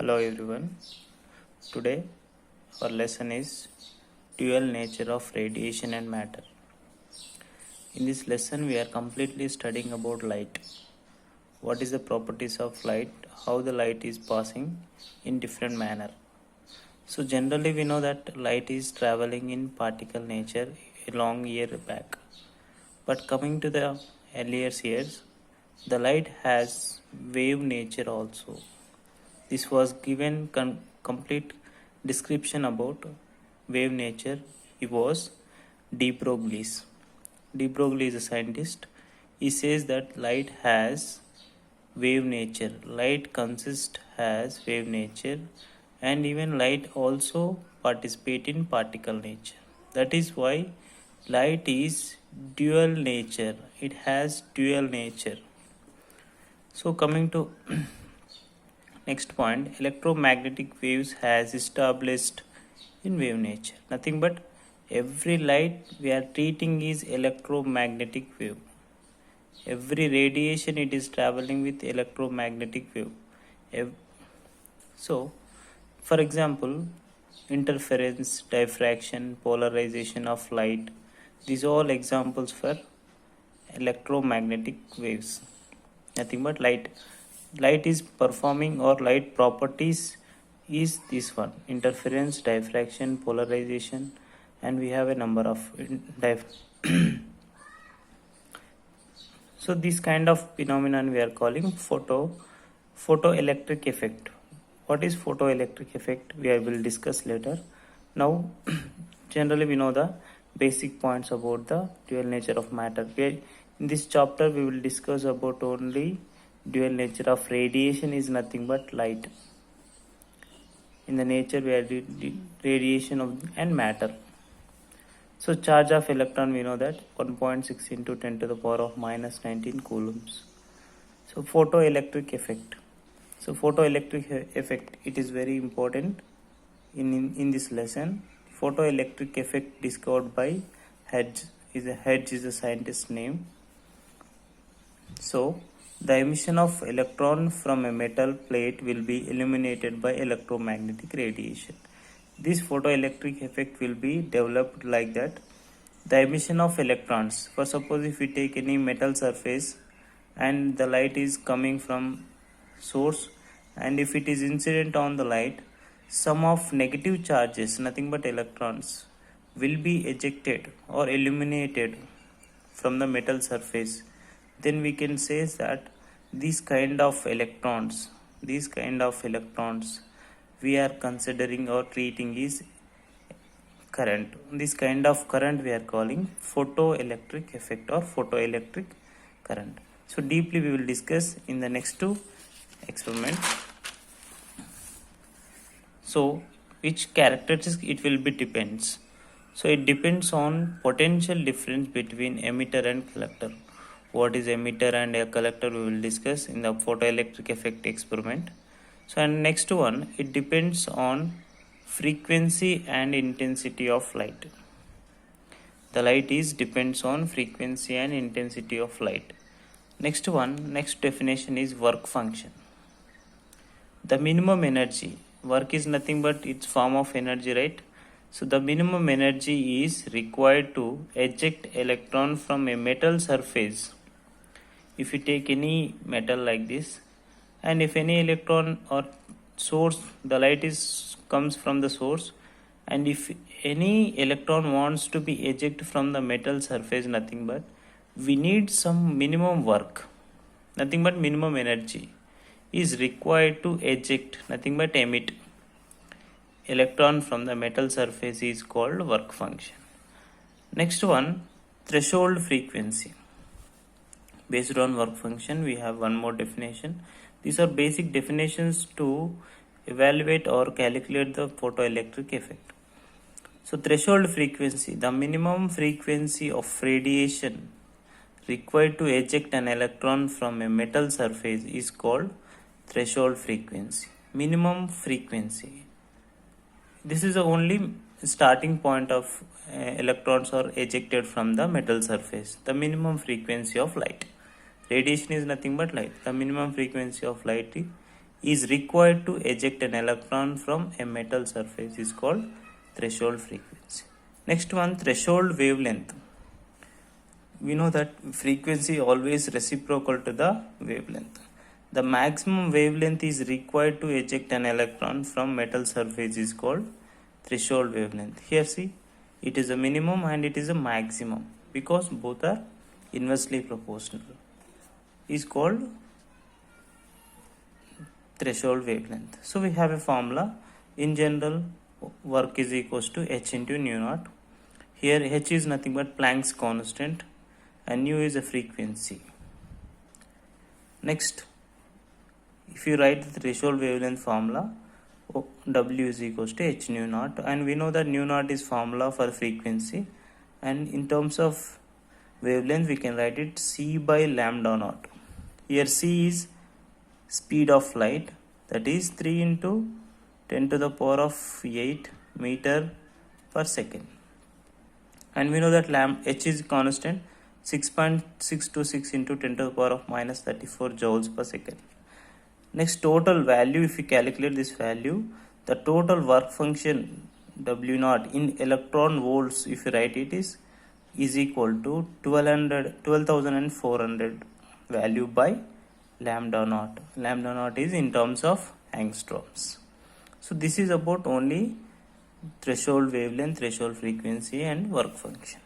Hello everyone. Today our lesson is dual nature of radiation and matter. In this lesson we are completely studying about light. What is the properties of light, how the light is passing in different manner. So generally we know that light is traveling in particle nature a long year back. But coming to the earlier years, the light has wave nature also. This was given complete description about wave nature. He was de Broglie. De Broglie is a scientist. He says that light has wave nature. Light consists has wave nature, and even light also participate in particle nature. That is why light is dual nature. It has dual nature. So coming to next point, electromagnetic waves has established in wave nature. Nothing but every light we are treating is electromagnetic wave. Every radiation it is traveling with electromagnetic wave. So, for example, interference, diffraction, polarization of light. These are all examples for electromagnetic waves. Nothing but light is performing, or light properties is this one: interference, diffraction, polarization, and we have a number of so this kind of phenomenon we are calling photoelectric effect. What is photoelectric effect we will discuss later. Now generally we know the basic points about the dual nature of matter. In this chapter we will discuss about only dual nature of radiation is nothing but light. In the nature we are radiation of and matter. So charge of electron we know that 1.6 into 10 to the power of minus 19 coulombs. So photoelectric effect. So photoelectric effect, it is very important in this lesson. Photoelectric effect discovered by Hertz is a scientist name. So the emission of electron from a metal plate will be illuminated by electromagnetic radiation. This photoelectric effect will be developed like that. The emission of electrons. For suppose if we take any metal surface and the light is coming from source, and if it is incident on the light, some of negative charges, nothing but electrons, will be ejected or illuminated from the metal surface. Then we can say that these kind of electrons we are considering or treating is current. This kind of current we are calling photoelectric effect or photoelectric current. So deeply we will discuss in the next two experiments. So which characteristics it will be depends. So it depends on potential difference between emitter and collector. What is emitter and a collector we will discuss in the photoelectric effect experiment. So and next one, it depends on frequency and intensity of light. The light is depends on frequency and intensity of light. Next definition is work function. The minimum energy, work is nothing but its form of energy, right? So the minimum energy is required to eject electron from a metal surface. If you take any metal like this, and if any electron or source, the light is comes from the source, and if any electron wants to be ejected from the metal surface, nothing but we need some minimum work, nothing but minimum energy is required to eject, nothing but emit electron from the metal surface is called work function. Next one, threshold frequency. Based on work function we have one more definition. These are basic definitions to evaluate or calculate the photoelectric effect. So threshold frequency, the minimum frequency of radiation required to eject an electron from a metal surface is called threshold frequency. Minimum frequency. This is the only starting point of electrons are ejected from the metal surface. The minimum frequency of light. Radiation is nothing but light. The minimum frequency of light is required to eject an electron from a metal surface is called threshold frequency. Next one, threshold wavelength. We know that frequency always reciprocal to the wavelength. The maximum wavelength is required to eject an electron from metal surface is called threshold wavelength. Here see, it is a minimum and it is a maximum because both are inversely proportional. Is called threshold wavelength. So we have a formula. In general, work is equals to h into nu naught. Here h is nothing but Planck's constant and nu is a frequency. Next, if you write the threshold wavelength formula, W is equals to h nu naught, and we know that nu naught is formula for frequency, and in terms of wavelength we can write it c by lambda naught. Here c is speed of light, that is 3 into 10 to the power of 8 meter per second, and we know that h is constant 6.626 into 10 to the power of minus 34 joules per second. Next, total value, if we calculate this value, the total work function W naught in electron volts, if you write it, is equal to 12,400 value by lambda naught. Lambda naught is in terms of angstroms. So this is about only threshold wavelength, threshold frequency and work function.